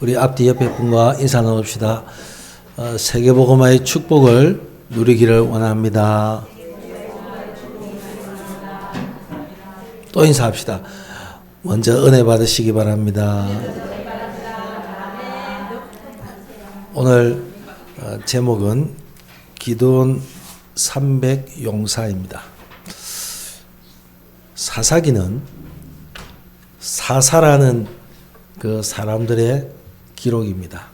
우리 앞뒤 옆에 분과 인사 나눕시다. 세계복음화의 축복을 누리기를 원합니다. 또 인사합시다. 먼저 은혜 받으시기 바랍니다. 오늘 제목은 기도원 300 용사입니다. 사사기는 사사라는 그 사람들의 기록입니다.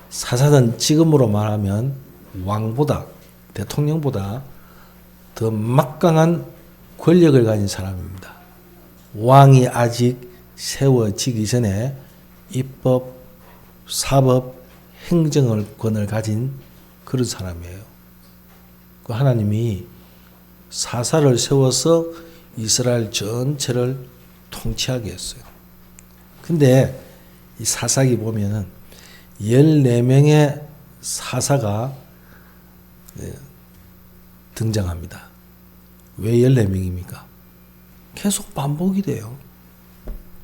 사사는 지금으로 말하면 왕보다, 대통령보다 더 막강한 권력을 가진 사람입니다. 왕이 아직 세워지기 전에 입법, 사법, 행정권을 가진 그런 사람이에요. 그 하나님이 사사를 세워서 이스라엘 전체를 통치하게 했어요. 근데 이 사사기 보면은 14명의 사사가 등장합니다. 왜 14명입니까? 계속 반복이 돼요.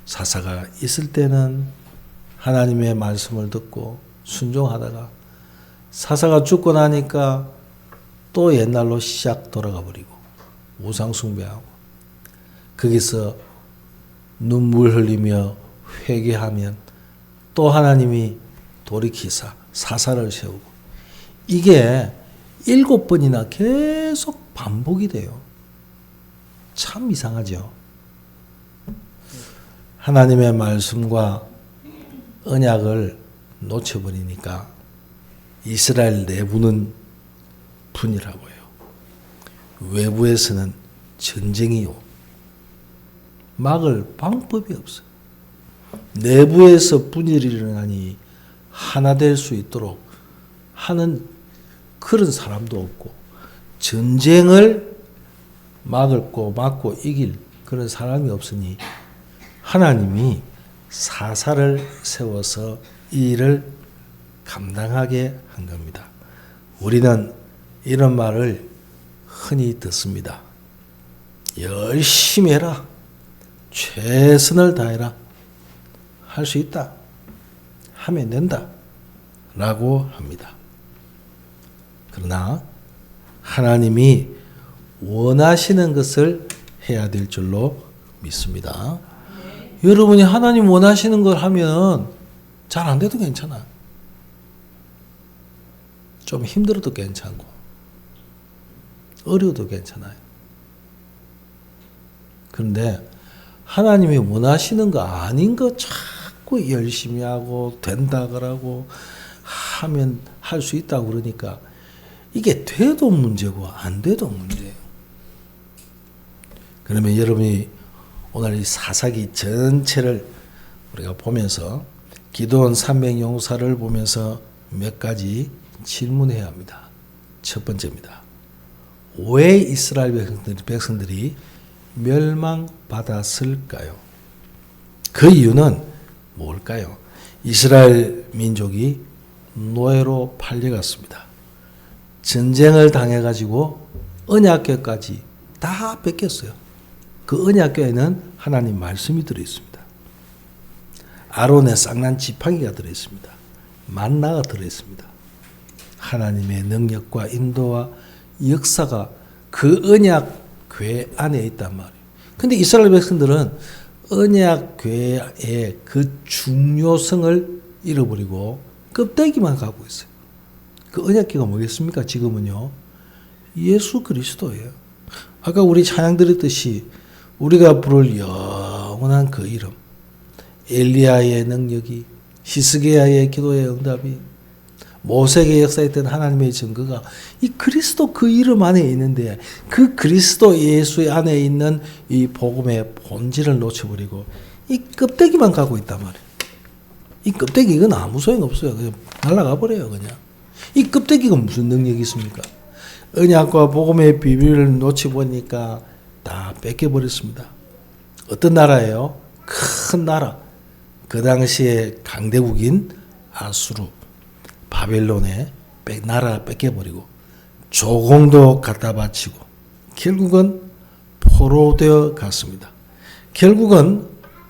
사사가 있을 때는 하나님의 말씀을 듣고 순종하다가 사사가 죽고 나니까 또 옛날로 시작 돌아가 버리고 우상 숭배하고 거기서 눈물 흘리며 회개하면 또 하나님이 돌이키사 사사를 세우고 이게 7번이나 계속 반복이 돼요. 참 이상하죠. 하나님의 말씀과 언약을 놓쳐버리니까 이스라엘 내부는 분이라고 해요. 외부에서는 전쟁이요. 막을 방법이 없어요. 내부에서 분열이 일어나니 하나 될 수 있도록 하는 그런 사람도 없고 전쟁을 막고 이길 그런 사람이 없으니 하나님이 사사를 세워서 이 일을 감당하게 한 겁니다. 우리는 이런 말을 흔히 듣습니다. 열심히 해라. 최선을 다해라. 할 수 있다. 하면 된다. 라고 합니다. 그러나 하나님이 원하시는 것을 해야 될 줄로 믿습니다. 여러분이 하나님 원하시는 걸 하면 잘 안 돼도 괜찮아요. 좀 힘들어도 괜찮고 어려워도 괜찮아요. 그런데 하나님이 원하시는 거 아닌 거 자꾸 열심히 하고 된다 그러고 하면 할 수 있다고 그러니까 이게 돼도 문제고 안 돼도 문제예요. 그러면 여러분이 오늘 이 사사기 전체를 우리가 보면서 기도원 300 용사를 보면서 몇 가지 질문해야 합니다. 첫 번째입니다. 왜 이스라엘 백성들이 멸망받았을까요? 그 이유는 뭘까요? 이스라엘 민족이 노예로 팔려갔습니다. 전쟁을 당해가지고 언약궤까지 다 뺏겼어요. 그 언약궤에는 하나님 말씀이 들어있습니다. 아론의 쌍난 지팡이가 들어있습니다. 만나가 들어있습니다. 하나님의 능력과 인도와 역사가 그 언약궤 안에 있단 말이에요. 근데 이스라엘 백성들은 언약궤의 그 중요성을 잃어버리고 껍데기만 갖고 있어요. 그 언약궤가 뭐겠습니까? 지금은요. 예수 그리스도예요. 아까 우리 찬양 드렸듯이 우리가 부를 영원한 그 이름, 엘리야의 능력이, 히스기야의 기도의 응답이, 모세의 역사했던 하나님의 증거가 이 그리스도 그 이름 안에 있는데 그 그리스도 예수 안에 있는 이 복음의 본질을 놓쳐버리고 이 껍데기만 갖고 있단 말이에요. 이 껍데기 이건 아무 소용없어요. 그냥 날아가 버려요. 그냥. 이 껍데기가 무슨 능력이 있습니까? 언약과 복음의 비밀을 놓쳐보니까 다 뺏겨버렸습니다. 어떤 나라예요? 큰 나라. 그 당시에 강대국인 아수르, 바벨론에 나라 뺏겨버리고 조공도 갖다 바치고 결국은 포로되어 갔습니다. 결국은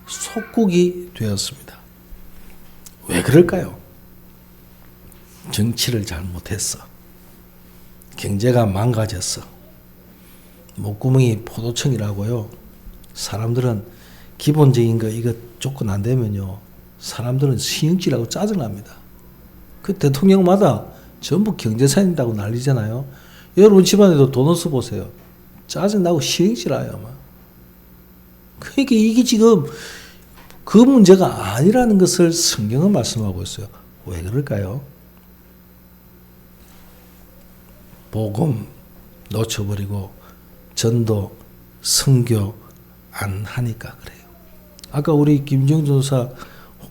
속국이 되었습니다. 왜 그럴까요? 정치를 잘못했어. 경제가 망가졌어. 목구멍이 포도청이라고요. 사람들은 기본적인 거 이거 조건 안 되면요. 사람들은 시흥질하고 짜증납니다. 그 대통령마다 전부 경제사인다고 난리잖아요. 여러분 집안에도 돈 없어 보세요. 짜증나고 시흥질해요. 그러니까 이게 지금 그 문제가 아니라는 것을 성경은 말씀하고 있어요. 왜 그럴까요? 복음 놓쳐버리고 전도, 선교 안 하니까 그래요. 아까 우리 김정준 사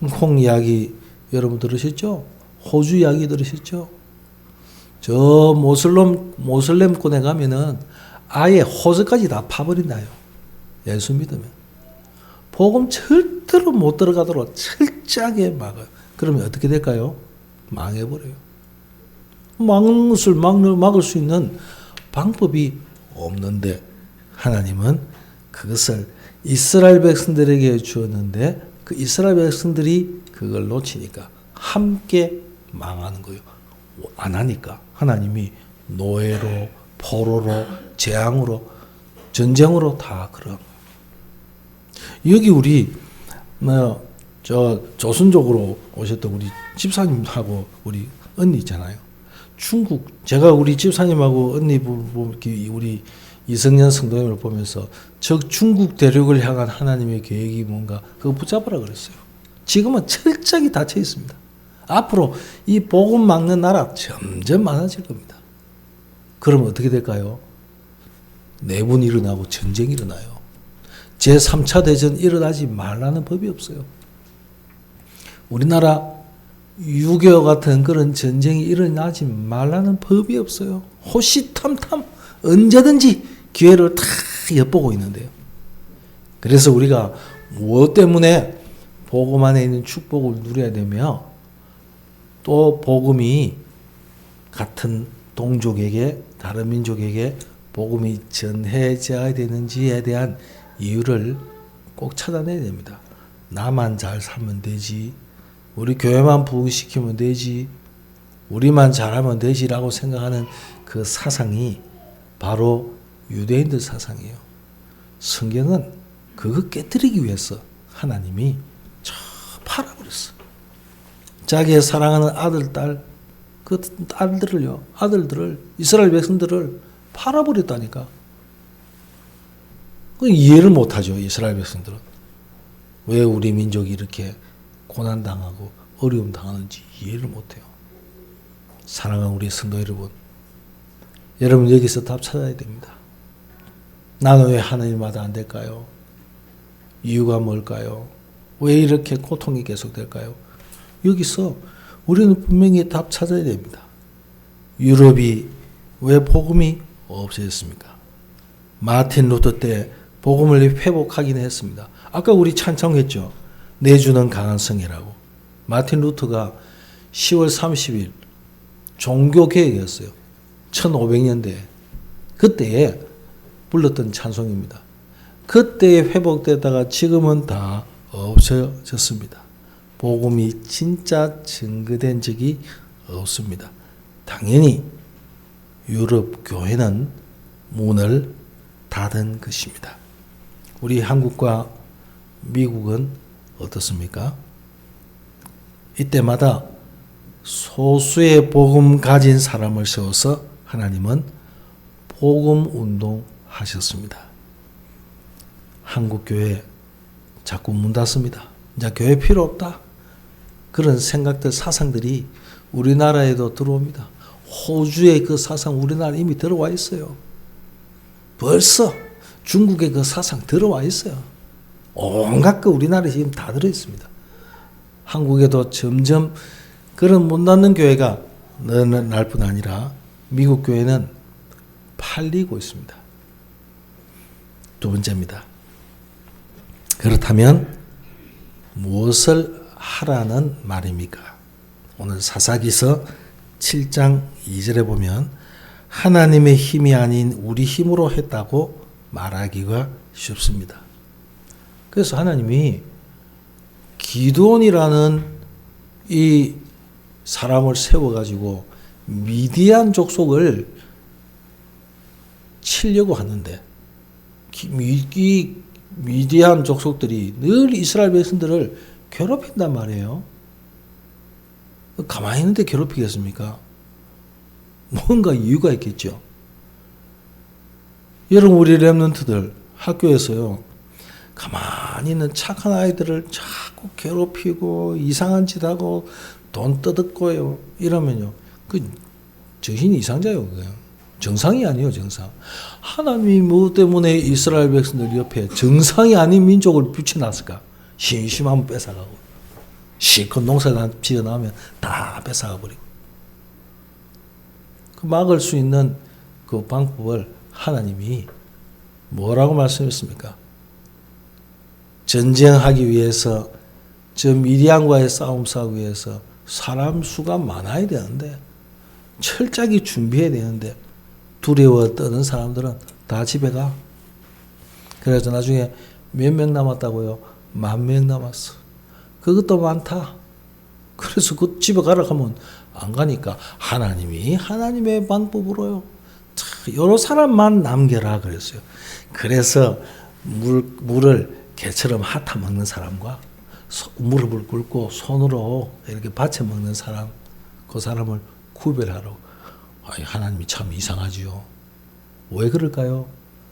홍콩 이야기 여러분 들으셨죠? 호주 이야기 들으셨죠? 저 모슬렘권에 가면은 아예 호주까지 다 파버린다요. 예수 믿으면. 복음 절대로 못 들어가도록 철저하게 막아요. 그러면 어떻게 될까요? 망해버려요. 막는 것을 막을 수 있는 방법이 없는데 하나님은 그것을 이스라엘 백성들에게 주었는데 그 이스라엘 백성들이 그걸 놓치니까 함께 망하는 거예요. 안 하니까 하나님이 노예로, 포로로, 재앙으로, 전쟁으로 다 그런 거예요. 여기 우리 조선족으로 오셨던 우리 집사님하고 우리 언니 있잖아요. 중국 제가 우리 집사님하고 언니 우리 이성년 성도님을 보면서 저 중국 대륙을 향한 하나님의 계획이 뭔가 그거 붙잡으라 그랬어요. 지금은 철저히 닫혀 있습니다. 앞으로 이 복음 막는 나라 점점 많아질 겁니다. 그러면 어떻게 될까요? 내분이 일어나고 전쟁이 일어나요. 제3차 대전 일어나지 말라는 법이 없어요. 우리나라 6.25 같은 그런 전쟁이 일어나지 말라는 법이 없어요. 호시탐탐 언제든지 기회를 다 엿보고 있는데요. 그래서 우리가 무엇 때문에 복음 안에 있는 축복을 누려야 되며 또 복음이 같은 동족에게 다른 민족에게 복음이 전해져야 되는지에 대한 이유를 꼭 찾아내야 됩니다. 나만 잘 살면 되지, 우리 교회만 부흥시키면 되지, 우리만 잘하면 되지라고 생각하는 그 사상이 바로 유대인들 사상이에요. 성경은 그거 깨뜨리기 위해서 하나님이 저 팔아버렸어. 자기의 사랑하는 아들, 딸, 그 아들들을, 이스라엘 백성들을 팔아버렸다니까. 이해를 못하죠, 이스라엘 백성들은. 왜 우리 민족이 이렇게 고난당하고 어려움 당하는지 이해를 못해요. 사랑하는 우리 성도 여러분 여기서 답 찾아야 됩니다. 나는 왜 하나님마다 안 될까요? 이유가 뭘까요? 왜 이렇게 고통이 계속될까요? 여기서 우리는 분명히 답 찾아야 됩니다. 유럽이 왜 복음이 없어졌습니까? 마틴 루터 때 복음을 회복하긴 했습니다. 아까 우리 찬송했죠. 내주는 강한 성이라고. 마틴 루터가 10월 30일 종교개혁이었어요. 1500년대 그때에 불렀던 찬송입니다. 그때에 회복되다가 지금은 다 없어졌습니다. 복음이 진짜 증거된 적이 없습니다. 당연히 유럽 교회는 문을 닫은 것입니다. 우리 한국과 미국은 어떻습니까? 이때마다 소수의 복음 가진 사람을 세워서 하나님은 복음 운동 하셨습니다. 한국교회 자꾸 문 닫습니다. 이제 교회 필요 없다. 그런 생각들, 사상들이 우리나라에도 들어옵니다. 호주의 그 사상 우리나라에 이미 들어와 있어요. 벌써 중국의 그 사상 들어와 있어요. 온갖 거 우리나라에 지금 다 들어있습니다. 한국에도 점점 그런 못 닫는 교회가 늘어날 뿐 아니라 미국 교회는 팔리고 있습니다. 두 번째입니다. 그렇다면 무엇을 하라는 말입니까? 오늘 사사기서 7장 2절에 보면 하나님의 힘이 아닌 우리 힘으로 했다고 말하기가 쉽습니다. 그래서 하나님이 기드온이라는 이 사람을 세워가지고 미디안 족속을 치려고 하는데 이 미디안 족속들이 늘 이스라엘 백성들을 괴롭힌단 말이에요. 가만히 있는데 괴롭히겠습니까? 뭔가 이유가 있겠죠. 여러분, 우리 렘넌트들 학교에서요, 가만히 있는 착한 아이들을 자꾸 괴롭히고 이상한 짓 하고 돈 떠듣고요 이러면요, 그 정신이 이상자요. 그냥 정상이 아니에요. 정상. 하나님이 뭐 때문에 이스라엘 백성들 옆에 정상이 아닌 민족을 붙여놨을까? 심심하면 뺏어가고 실컷 농사 지어 나오면 다 뺏어가 버리고. 그 막을 수 있는 그 방법을 하나님이 뭐라고 말씀했습니까? 전쟁하기 위해서, 저 미디안과의 싸움 싸우기 위해서 사람 수가 많아야 되는데, 철저하게 준비해야 되는데, 두려워 떠는 사람들은 다 집에 가. 그래서 나중에 몇 명 남았다고요? 10,000명 남았어. 그것도 많다. 그래서 그 집에 가라 하면 안 가니까 하나님이 하나님의 방법으로요, 여러 사람만 남겨라 그랬어요. 그래서 물을 개처럼 핥아 먹는 사람과 무릎을 꿇고 손으로 이렇게 받쳐 먹는 사람, 그 사람을 구별하라고. 하나님이 참 이상하지요. 왜 그럴까요?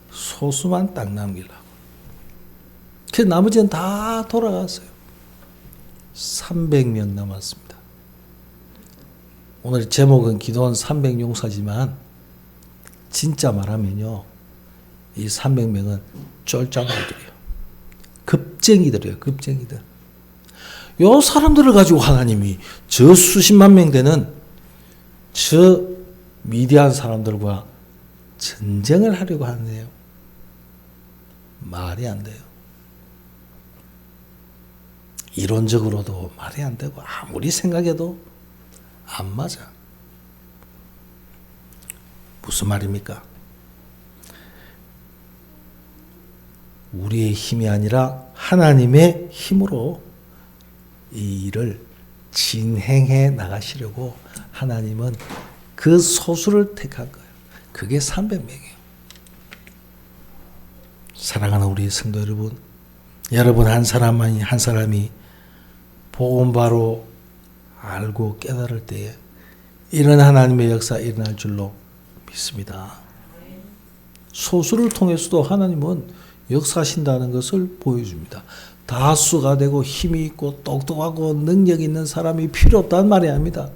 소수만 딱 남기려고. 그 나머지는 다 돌아갔어요. 300명 남았습니다. 오늘 제목은 기도원 300용사지만 진짜 말하면요, 이 300명은 쫄짱이들이에요. 급쟁이들이에요. 급쟁이들. 요 사람들을 가지고 하나님이 저 수십만 명 되는 저 미디안 사람들과 전쟁을 하려고 하는데요. 말이 안 돼요. 이론적으로도 말이 안 되고 아무리 생각해도 안 맞아. 무슨 말입니까? 우리의 힘이 아니라 하나님의 힘으로 이 일을 진행해 나가시려고 하나님은 그 소수를 택한 거예요. 그게 300명이에요. 사랑하는 우리 성도 여러분, 여러분 한 사람이 복음 바로 알고 깨달을 때에 이런 하나님의 역사 일어날 줄로 믿습니다. 소수를 통해서도 하나님은 역사하신다는 것을 보여줍니다. 다수가 되고 힘이 있고 똑똑하고 능력 있는 사람이 필요 없다는 말이 아닙니다.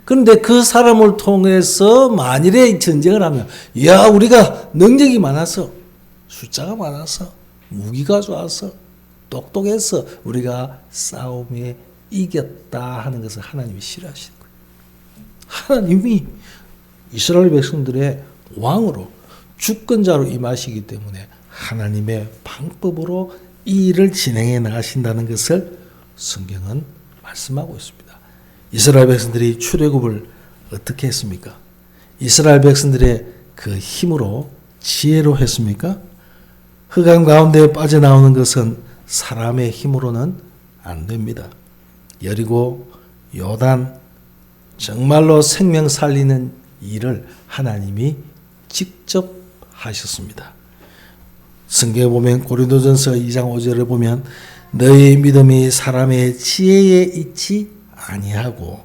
그런데 그 사람을 통해서 만일에 전쟁을 하면, 야, 우리가 능력이 많아서, 숫자가 많아서, 무기가 좋아서, 똑똑해서 우리가 싸움에 이겼다 하는 것을 하나님이 싫어하시는 거예요. 하나님이 이스라엘 백성들의 왕으로 주권자로 임하시기 때문에 하나님의 방법으로 이 일을 진행해 나가신다는 것을 성경은 말씀하고 있습니다. 이스라엘 백성들이 출애굽을 어떻게 했습니까? 이스라엘 백성들의 그 힘으로 지혜로 했습니까? 흑암 가운데 빠져나오는 것은 사람의 힘으로는 안 됩니다. 여리고 요단, 정말로 생명 살리는 일을 하나님이 직접 하셨습니다. 성경에 보면 고린도전서 2장 5절을 보면 너희 믿음이 사람의 지혜에 있지 아니하고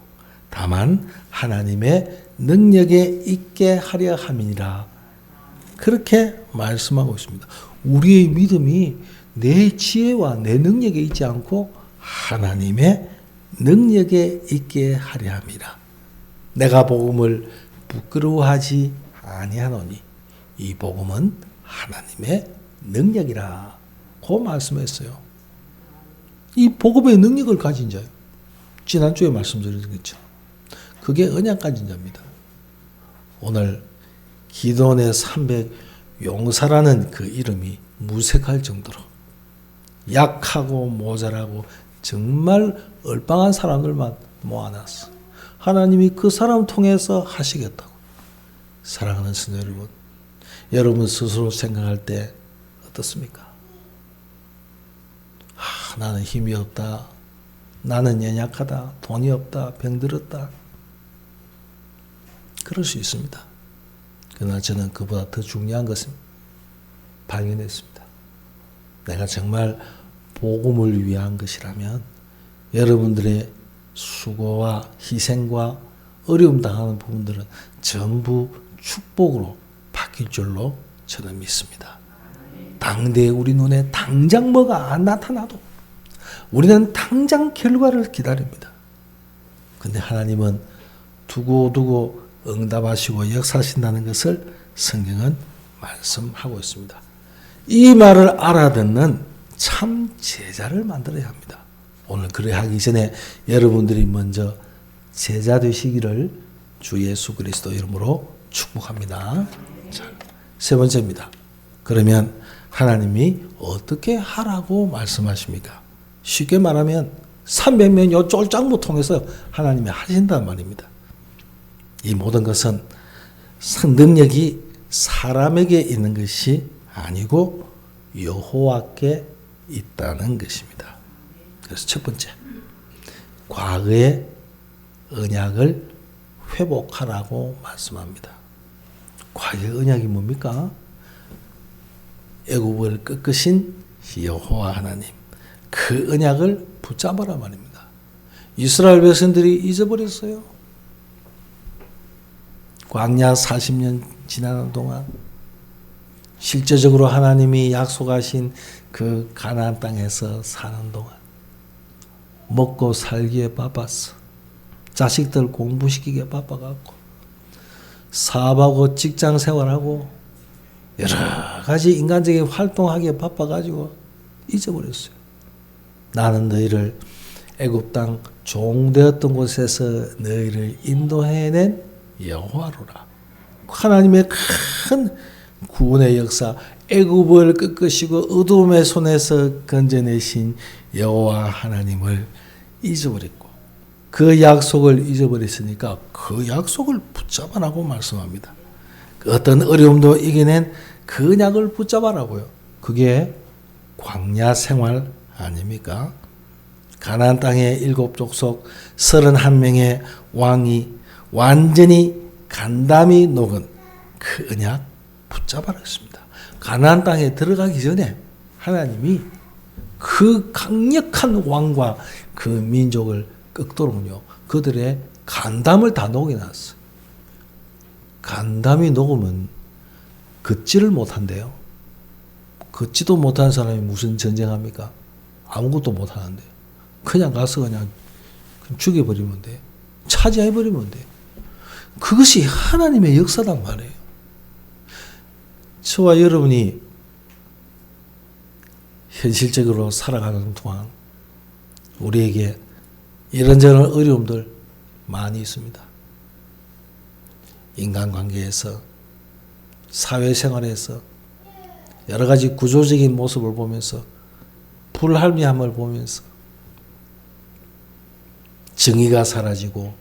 다만 하나님의 능력에 있게 하려 함이니라. 그렇게 말씀하고 있습니다. 우리의 믿음이 내 지혜와 내 능력에 있지 않고 하나님의 능력에 있게 하려 함이라. 내가 복음을 부끄러워하지 아니하노니 이 복음은 하나님의 능력이라 고 말씀했어요. 이 복음의 능력을 가진 자요. 지난주에 말씀드린 것처럼 그게 언약 가진 자입니다. 오늘 기도원의 300 용사라는 그 이름이 무색할 정도로 약하고 모자라고 정말 얼빵한 사람들만 모아놨어. 하나님이 그 사람 통해서 하시겠다고. 사랑하는 성도 여러분, 여러분 스스로 생각할 때 어떻습니까? 나는 힘이 없다. 나는 연약하다, 돈이 없다, 병들었다. 그럴 수 있습니다. 그러나 저는 그보다 더 중요한 것은 발견했습니다. 내가 정말 복음을 위한 것이라면 여러분들의 수고와 희생과 어려움 당하는 부분들은 전부 축복으로 바뀔 줄로 저는 믿습니다. 당대 우리 눈에 당장 뭐가 안 나타나도 우리는 당장 결과를 기다립니다. 근데 하나님은 두고두고 응답하시고 역사하신다는 것을 성경은 말씀하고 있습니다. 이 말을 알아듣는 참 제자를 만들어야 합니다. 오늘 그래 하기 전에 여러분들이 먼저 제자 되시기를 주 예수 그리스도 이름으로 축복합니다. 자, 세 번째입니다. 그러면 하나님이 어떻게 하라고 말씀하십니까? 쉽게 말하면 300명 요 쫄장부 통해서 하나님이 하신단 말입니다. 이 모든 것은 능력이 사람에게 있는 것이 아니고 여호와께 있다는 것입니다. 그래서 첫 번째, 과거의 언약을 회복하라고 말씀합니다. 과거의 언약이 뭡니까? 애굽을 꺾으신 여호와 하나님, 그 언약을 붙잡아라 말입니다. 이스라엘 백성들이 잊어버렸어요. 광야 40년 지나는 동안 실제적으로 하나님이 약속하신 그 가나안 땅에서 사는 동안 먹고 살기에 바빴어. 자식들 공부시키기에 바빠갖고 사업하고 직장 생활하고 여러 가지 인간적인 활동하기에 바빠가지고 잊어버렸어요. 나는 너희를 애굽 땅 종되었던 곳에서 너희를 인도해낸 여호와로라. 하나님의 큰 구원의 역사, 애굽을 꺾으시고 어둠의 손에서 건져내신 여호와 하나님을 잊어버렸고 그 약속을 잊어버렸으니까 그 약속을 붙잡아라고 말씀합니다. 어떤 어려움도 이겨낸 그 언약을 붙잡아라고요. 그게 광야 생활 아닙니까? 가나안 땅의 7족속 31명의 왕이 완전히 간담이 녹은 그 언약 붙잡아라 했습니다. 가나안 땅에 들어가기 전에 하나님이 그 강력한 왕과 그 민족을 꺾도록요 그들의 간담을 다 녹여놨어요. 간담이 녹으면 걷지를 못한대요. 걷지도 못한 사람이 무슨 전쟁합니까? 아무것도 못하는데 그냥 가서 그냥 죽여버리면 돼. 차지해버리면 돼. 그것이 하나님의 역사단 말이에요. 저와 여러분이 현실적으로 살아가는 동안 우리에게 이런저런 어려움들 많이 있습니다. 인간관계에서, 사회생활에서 여러 가지 구조적인 모습을 보면서 불합리함을 보면서 정의가 사라지고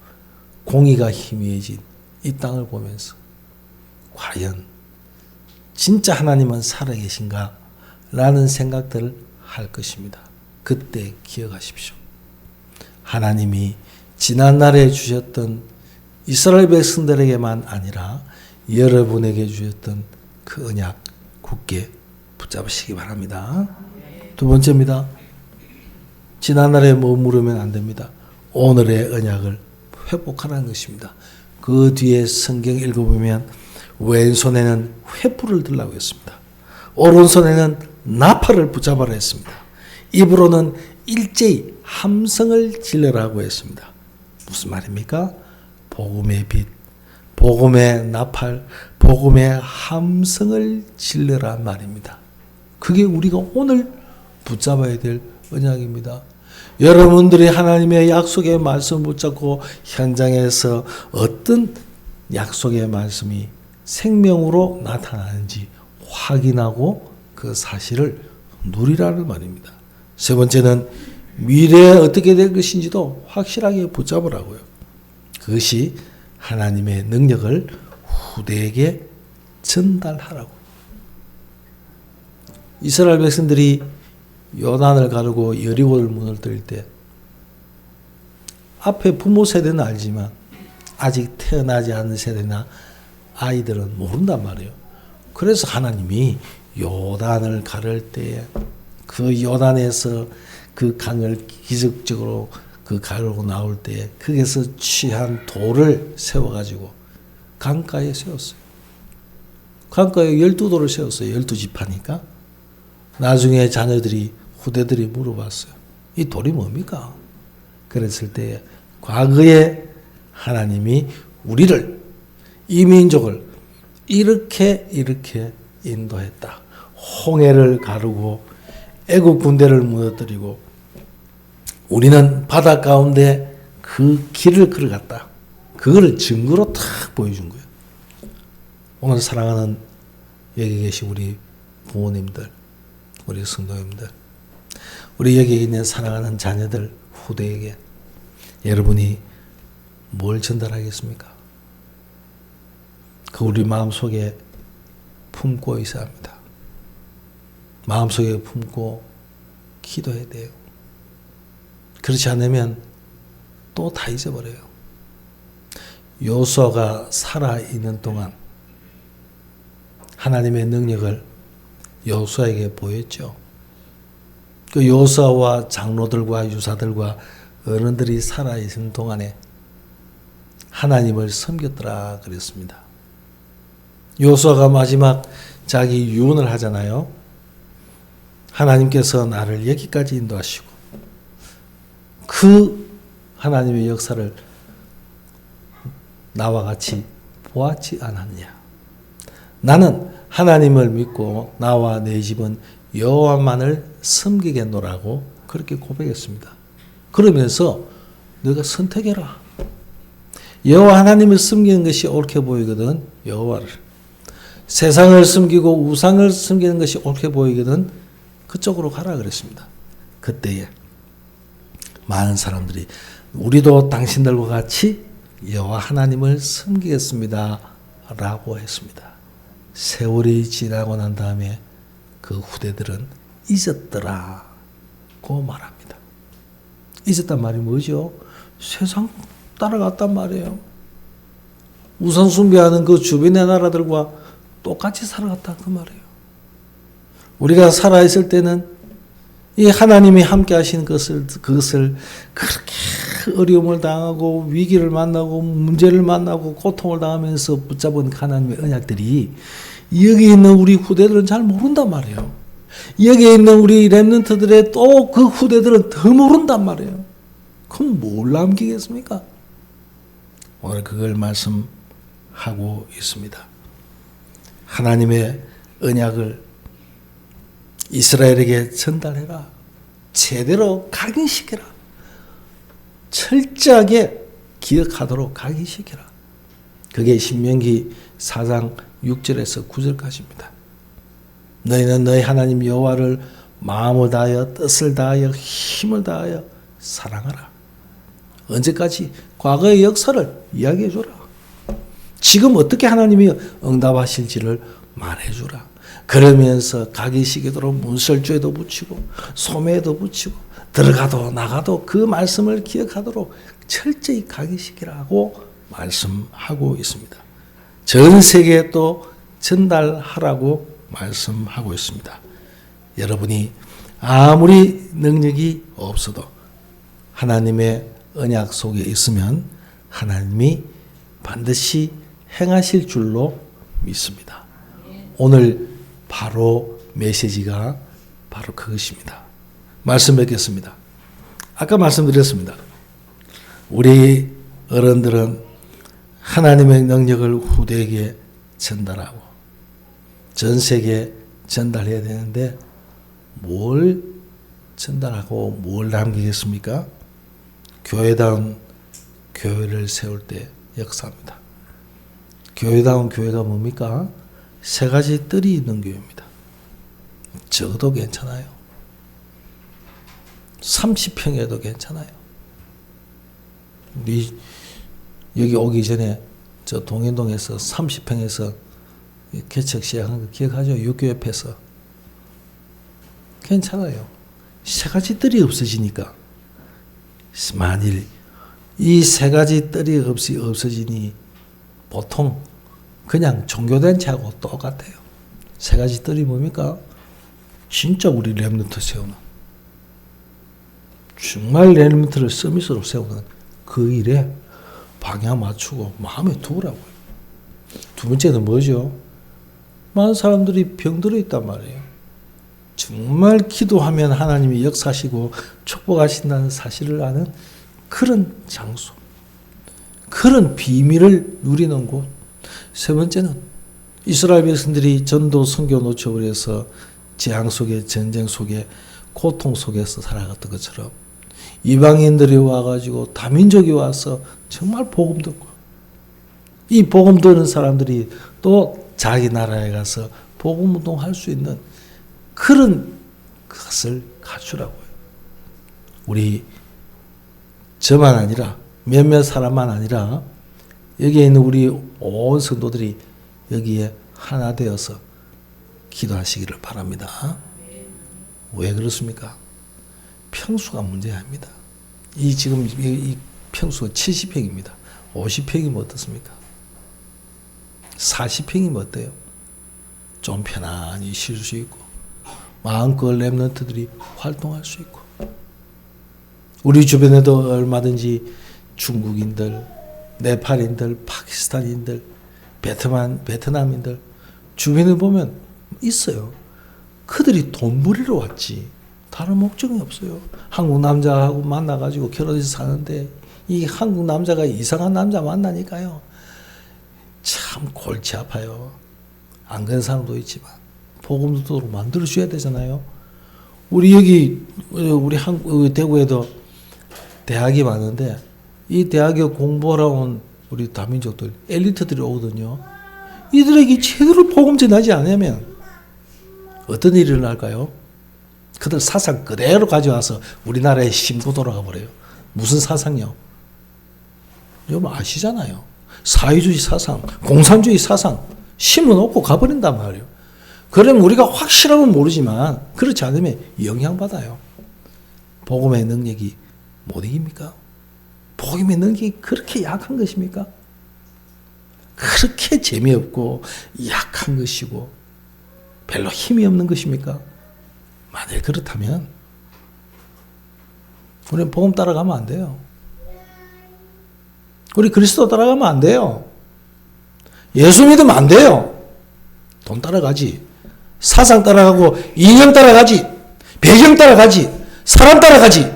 공의가 희미해진 이 땅을 보면서 과연 진짜 하나님은 살아계신가? 라는 생각들을 할 것입니다. 그때 기억하십시오. 하나님이 지난날에 주셨던 이스라엘 백성들에게만 아니라 여러분에게 주셨던 그 언약 굳게 붙잡으시기 바랍니다. 두 번째입니다. 지난날에 머무르면 안 됩니다. 오늘의 언약을 회복하라는 것입니다. 그 뒤에 성경 읽어보면 왼손에는 횃불을 들라고 했습니다. 오른손에는 나팔을 붙잡아라 했습니다. 입으로는 일제히 함성을 질러라고 했습니다. 무슨 말입니까? 복음의 빛, 복음의 나팔, 복음의 함성을 질러라 말입니다. 그게 우리가 오늘 붙잡아야 될 언약입니다. 여러분들이 하나님의 약속의 말씀을 붙잡고 현장에서 어떤 약속의 말씀이 생명으로 나타나는지 확인하고 그 사실을 누리라는 말입니다. 세 번째는 미래에 어떻게 될 것인지도 확실하게 붙잡으라고요. 그것이 하나님의 능력을 후대에게 전달하라고. 이스라엘 백성들이 요단을 가르고 여리고를 무너뜨릴 때 앞에 부모 세대는 알지만 아직 태어나지 않은 세대나 아이들은 모른단 말이에요. 그래서 하나님이 요단을 가를 때에 그 요단에서 그 강을 기적적으로 그 가르고 나올 때에 거기서 취한 돌을 세워가지고 강가에 세웠어요. 강가에 12돌을 세웠어요. 12지파니까. 나중에 자녀들이 후대들이 물어봤어요. 이 돌이 뭡니까? 그랬을 때 과거에 하나님이 우리를 이 민족을 이렇게 인도했다. 홍해를 가르고 애국 군대를 무너뜨리고 우리는 바다 가운데 그 길을 걸어갔다. 그걸 증거로 탁 보여준 거예요. 오늘 사랑하는 여기 계신 우리 부모님들, 우리 성도님들, 우리 여기 있는 사랑하는 자녀들, 후대에게 여러분이 뭘 전달하겠습니까? 그 우리 마음속에 품고 있어야 합니다. 마음속에 품고 기도해야 돼요. 그렇지 않으면 또 다 잊어버려요. 요수아가 살아있는 동안 하나님의 능력을 요수아에게 보였죠. 그 요수아와 장로들과 유사들과 어른들이 살아있는 동안에 하나님을 섬겼더라 그랬습니다. 요수아가 마지막 자기 유언을 하잖아요. 하나님께서 나를 여기까지 인도하시고 그 하나님의 역사를 나와 같이 보았지 않았냐. 나는 하나님을 믿고 나와 내 집은 여호와만을 섬기겠노라고 그렇게 고백했습니다. 그러면서 너가 선택해라. 여호와 하나님을 섬기는 것이 옳게 보이거든 여호와를, 세상을 섬기고 우상을 섬기는 것이 옳게 보이거든 그쪽으로 가라 그랬습니다. 그때에 많은 사람들이 우리도 당신들과 같이 여호와 하나님을 섬기겠습니다 라고 했습니다. 세월이 지나고 난 다음에 그 후대들은 잊었더라고 말합니다. 잊었단 말이 뭐죠? 세상 따라갔단 말이에요. 우상 숭배하는 그 주변의 나라들과 똑같이 살아갔다 그 말이에요. 우리가 살아있을 때는 이 하나님이 함께 하시는 그것을 그렇게 어려움을 당하고 위기를 만나고 문제를 만나고 고통을 당하면서 붙잡은 하나님의 언약들이 여기 있는 우리 후대들은 잘 모른단 말이에요. 여기 있는 우리 렘넌트들의 또 그 후대들은 더 모른단 말이에요. 그럼 뭘 남기겠습니까? 오늘 그걸 말씀하고 있습니다. 하나님의 언약을 이스라엘에게 전달해라. 제대로 각인시켜라. 철저하게 기억하도록 각인시켜라. 그게 신명기 4장 6절에서 9절까지입니다. 너희는 너희 하나님 여호와를 마음을 다하여 뜻을 다하여 힘을 다하여 사랑하라. 언제까지? 과거의 역사를 이야기해줘라. 지금 어떻게 하나님이 응답하실지를 말해주라. 그러면서 가기시기도로 문설주에도 붙이고 소매에도 붙이고 들어가도 나가도 그 말씀을 기억하도록 철저히 가기시키라고 말씀하고 있습니다. 전 세계에 또 전달하라고 말씀하고 있습니다. 여러분이 아무리 능력이 없어도 하나님의 언약 속에 있으면 하나님이 반드시 행하실 줄로 믿습니다. 오늘 바로 메시지가 바로 그것입니다. 말씀 뵙겠습니다. 아까 말씀드렸습니다. 우리 어른들은 하나님의 능력을 후대에게 전달하고 전 세계에 전달해야 되는데 뭘 전달하고 뭘 남기겠습니까? 교회다운 교회를 세울 때 역사입니다. 교회다운 교회가 뭡니까? 세 가지 뜰이 있는 교회입니다. 적어도 괜찮아요. 30평에도 괜찮아요. 우리 여기 오기 전에 저 동현동에서 30평에서 개척 시작한 거 기억하죠? 육교 옆에서. 괜찮아요. 세 가지 뜰이 없어지니까 만일 이 세 가지 뜰이 없이 없어지니 보통 그냥 종교단체하고 똑같아요. 세 가지 뜰이 뭡니까? 진짜 우리 렘넌트 세우는, 정말 렘넌트를 서밋으로 세우는 그 일에 방향 맞추고 마음에 두라고요. 두 번째는 뭐죠? 많은 사람들이 병들어 있단 말이에요. 정말 기도하면 하나님이 역사하시고 축복하신다는 사실을 아는 그런 장소, 그런 비밀을 누리는 곳. 세 번째는 이스라엘 백성들이 전도 선교 놓쳐버려서 재앙 속에, 전쟁 속에, 고통 속에서 살아갔던 것처럼 이방인들이 와가지고 다민족이 와서 정말 복음 듣고, 이 복음 듣는 사람들이 또 자기 나라에 가서 복음 운동할 수 있는 그런 것을 갖추라고요. 우리 저만 아니라, 몇몇 사람만 아니라 여기에 있는 우리 온 성도들이 여기에 하나 되어서 기도하시기를 바랍니다. 왜 그렇습니까? 평수가 문제입니다. 지금 이 평수가 70평입니다. 50평이면 어떻습니까? 40평이면 어때요? 좀 편안히 쉴 수 있고 마음껏 렘넌트들이 활동할 수 있고, 우리 주변에도 얼마든지 중국인들, 네팔인들, 파키스탄인들, 베트남인들 주변에 보면 있어요. 그들이 돈 벌이러 왔지 다른 목적이 없어요. 한국 남자하고 만나가지고 결혼해서 사는데 이 한국 남자가 이상한 남자 만나니까요, 참 골치 아파요. 안 그런 사람도 있지만 복음도 만들어 줘야 되잖아요. 우리 여기 우리 대구에도 대학이 많은데 이 대학에 공부하러 온 우리 다민족들, 엘리트들이 오거든요. 이들에게 제대로 복음 전하지 않으면 어떤 일이 일어날까요? 그들 사상 그대로 가져와서 우리나라에 심고 돌아가 버려요. 무슨 사상이요? 여러분 아시잖아요. 사회주의 사상, 공산주의 사상 심어놓고 가버린단 말이에요. 그러면 우리가 확실하면 모르지만 그렇지 않으면 영향받아요. 복음의 능력이 못 이깁니까? 복음의 능력이 그렇게 약한 것입니까? 그렇게 재미없고 약한 것이고 별로 힘이 없는 것입니까? 만일 그렇다면 우리는 복음 따라가면 안 돼요. 우리 그리스도 따라가면 안 돼요. 예수 믿으면 안 돼요. 돈 따라가지, 사상 따라가고 이념 따라가지, 배경 따라가지, 사람 따라가지.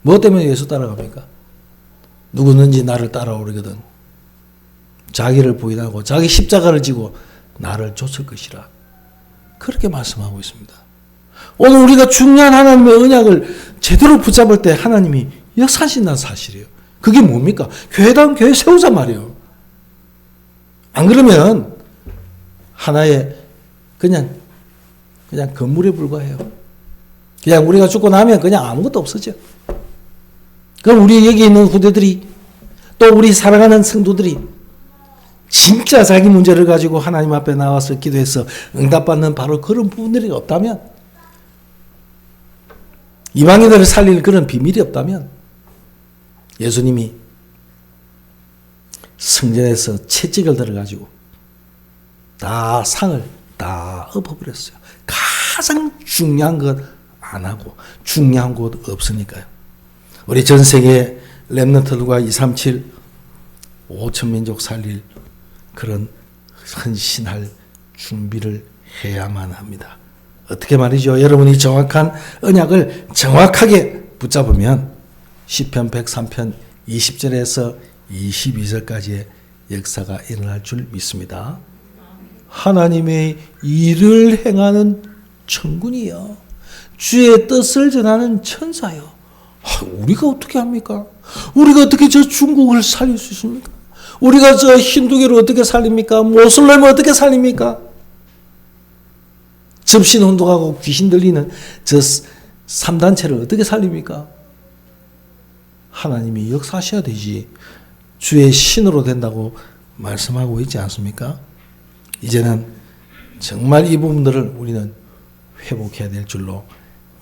뭐 때문에 예수 따라갑니까? 누구든지 나를 따라오려거든 자기를 부인하고 자기 십자가를 지고 나를 좇을 것이라, 그렇게 말씀하고 있습니다. 오늘 우리가 중요한 하나님의 언약을 제대로 붙잡을 때 하나님이 역사하신다는 사실이에요. 그게 뭡니까? 교회다운 교회 세우자 말이에요. 안 그러면 하나의 그냥 건물에 불과해요. 그냥 우리가 죽고 나면 그냥 아무것도 없어져. 그럼 우리 여기 있는 후대들이, 또 우리 사랑하는 성도들이 진짜 자기 문제를 가지고 하나님 앞에 나와서 기도해서 응답받는 바로 그런 부분들이 없다면, 이방인들을 살릴 그런 비밀이 없다면, 예수님이 성전에서 채찍을 들어가지고 다 상을 다 엎어버렸어요. 가장 중요한 것 안 하고 중요한 것 없으니까요. 우리 전 세계 렘넌트들과 237 5천 민족 살릴 그런 헌신할 준비를 해야만 합니다. 어떻게 말이죠? 여러분이 정확한 언약을 정확하게 붙잡으면 시편 103편 20절에서 22절까지의 역사가 일어날 줄 믿습니다. 하나님의 일을 행하는 천군이요, 주의 뜻을 전하는 천사요. 우리가 어떻게 합니까? 우리가 어떻게 저 중국을 살릴 수 있습니까? 우리가 저 힌두교를 어떻게 살립니까? 모슬렘을 어떻게 살립니까? 접신운동하고 귀신 들리는 저 3단체를 어떻게 살립니까? 하나님이 역사하셔야 되지. 주의 신으로 된다고 말씀하고 있지 않습니까? 이제는 정말 이 부분들을 우리는 회복해야 될 줄로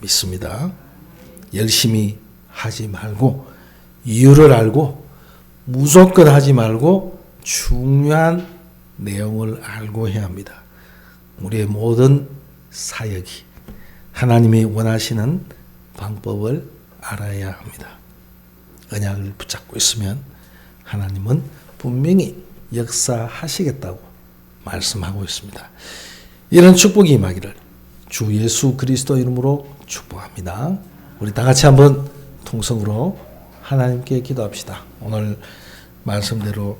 믿습니다. 열심히 하지 말고 이유를 알고 무조건 하지 말고 중요한 내용을 알고 해야 합니다. 우리의 모든 사역이 하나님이 원하시는 방법을 알아야 합니다. 언약을 붙잡고 있으면 하나님은 분명히 역사하시겠다고 말씀하고 있습니다. 이런 축복이 임하기를 주 예수 그리스도 이름으로 축복합니다. 우리 다 같이 한번 통성으로 하나님께 기도합시다. 오늘 말씀대로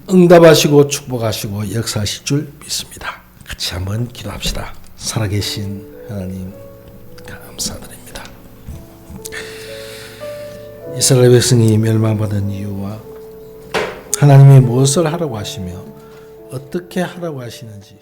응답하시고 축복하시고 역사하실 줄 믿습니다. 같이 한번 기도합시다. 살아계신 하나님 감사드립니다. 이스라엘 백성이 멸망받은 이유와 하나님이 무엇을 하라고 하시며 어떻게 하라고 하시는지